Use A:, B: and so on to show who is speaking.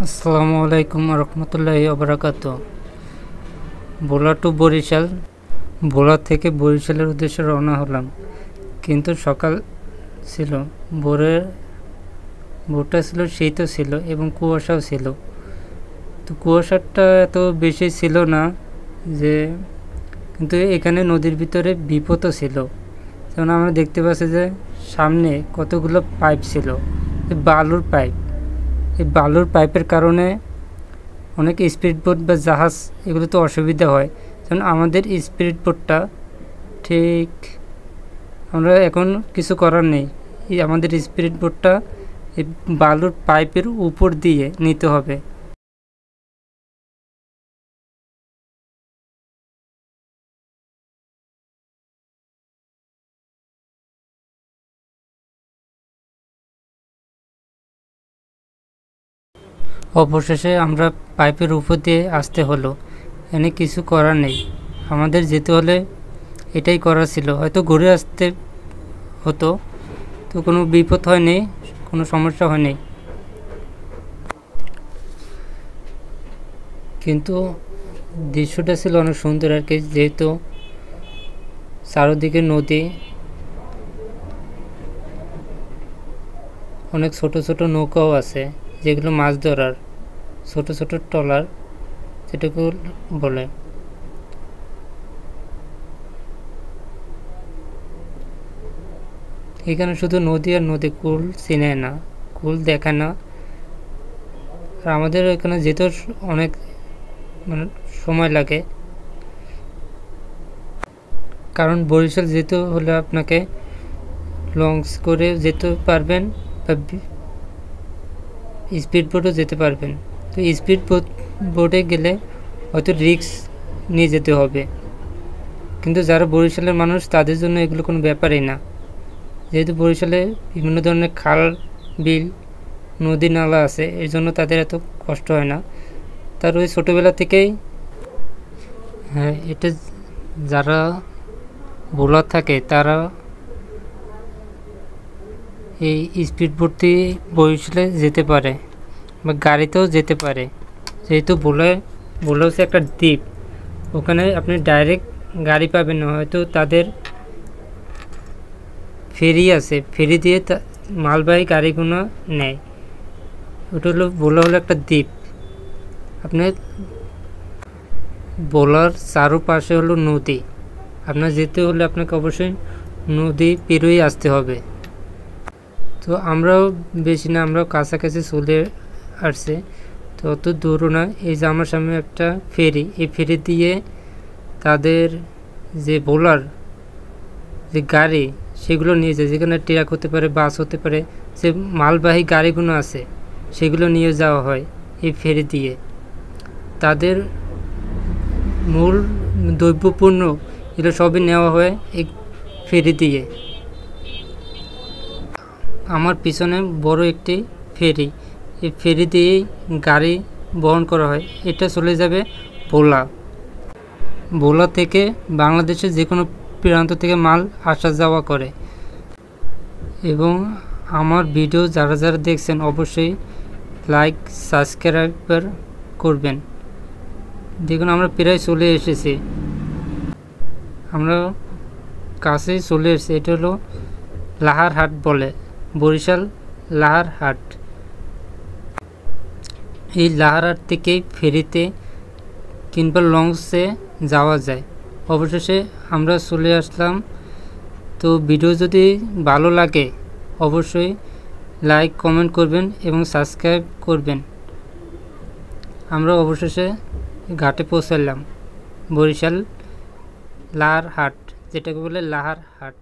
A: আসসালামু আলাইকুম রহমতুল্লাহি ওবারাকাত। ভোলা টু বরিশাল, ভোলা থেকে বরিশালের উদ্দেশ্যে রওনা হলাম, কিন্তু সকাল ছিল, ভোরটা ছিল, শীতও ছিল এবং কুয়াশাও ছিল। তো কুয়াশাটা এত বেশি ছিল না যে, কিন্তু এখানে নদীর ভিতরে বিপদও ছিল। যেমন আমরা দেখতে পাচ্ছি যে সামনে কতগুলো পাইপ ছিল, বালুর পাইপ। এই বালুর পাইপের কারণে অনেক স্পিড বোট বা জাহাজ এগুলোতে অসুবিধা হয়। যেমন আমাদের স্পিড বোটটা ঠিক, আমরা এখন কিছু করার নেই, আমাদের স্পিড বোটটা এই বালুর পাইপের উপর দিয়ে নিতে হবে। অবশেষে আমরা পাইপের উপর দিয়ে আসতে হলো, এনে কিছু করার নেই, আমাদের যেতে হলে এটাই করার ছিল। হয়তো ঘুরে আসতে হতো, তো কোনো বিপদ হয়নি, কোনো সমস্যা হয়নি। কিন্তু দৃশ্যটা ছিল অনেক সুন্দর আর কি, যেহেতু চারদিকে নদী, অনেক ছোট ছোট নৌকাও আছে যেগুলো মাছ ধরার, ছোট ছোট ট্রলার যেটাকে বলে। এখানে শুধু নদী আর নদী, কুল চিনে না, কুল দেখায় না। আর আমাদের এখানে যেতে অনেক সময় লাগে, কারণ বরিশাল যেতে হলে আপনাকে লঞ্চ করে যেতে পারবেন বা স্পিড বোটও যেতে পারবেন। তো স্পিড বোটে গেলে হয়তো রিস্ক নিয়ে যেতে হবে, কিন্তু যারা বরিশালের মানুষ তাদের জন্য এগুলো কোনো ব্যাপারই না, যেহেতু বরিশালে বিভিন্ন ধরনের খাল, বিল, নদী, নালা আছে, এর জন্য তাদের এত কষ্ট হয় না। তার ওই ছোটোবেলা থেকেই, হ্যাঁ, এটা যারা ভোলা থাকে তারা এই স্পিড বোট দিয়ে বরিশালে যেতে পারে বা গাড়িতেও যেতে পারে, যেহেতু ভোলা হচ্ছে একটা দ্বীপ, ওখানে আপনি ডাইরেক্ট গাড়ি পাবেন না, হয়তো তাদের ফেরি আছে, ফেরি দিয়ে মালবাহী গাড়িগুলো নেয়। ওটা হলো ভোলা হলো একটা দ্বীপ। আপনার ভোলার চারপাশে হলো নদী, আপনার যেতে হলে আপনাকে অবশ্যই নদী পেরোই আসতে হবে। তো আমরাও বেশি না, আমরাও কাছাকাছি চলে আসছে, তো অত দূরও না। এই যে আমার সামনে একটা ফেরি, এই ফেরি দিয়ে তাদের যে ভোলার যে গাড়ি সেগুলো নিয়ে যায়, যেখানে ট্রাক হতে পারে, বাস হতে পারে, যে মালবাহী গাড়িগুলো আছে সেগুলো নিয়ে যাওয়া হয় এই ফেরি দিয়ে। তাদের মূল দ্রব্যপণ্য এগুলো সবই নেওয়া হয় এই ফেরি দিয়ে। আমার পিছনে বড় একটি ফেরি, এই ফেরি দিয়েই গাড়ি বহন করা হয়। এটা চলে যাবে ভোলা থেকে বাংলাদেশের যে কোনো প্রান্ত থেকে মাল আসা যাওয়া করে। এবং আমার ভিডিও যারা যারা দেখছেন অবশ্যই লাইক, সাবস্ক্রাইব করবেন। দেখুন আমরা প্রায় চলে এসেছি, আমরা কাছেই চলে এসেছি। এটা হলো লাহার হাট বলে, বরিশাল লাহার হাট। এই লাহার হাট থেকেই ফেরিতে কিংবা লঞ্চে যাওয়া যায়। অবশেষে আমরা চলে আসলাম। তো ভিডিও যদি ভালো লাগে অবশ্যই লাইক, কমেন্ট করবেন এবং সাবস্ক্রাইব করবেন। আমরা অবশেষে ঘাটে পৌঁছালাম, বরিশাল লাহার হাট, যেটাকে বলে লাহার হাট।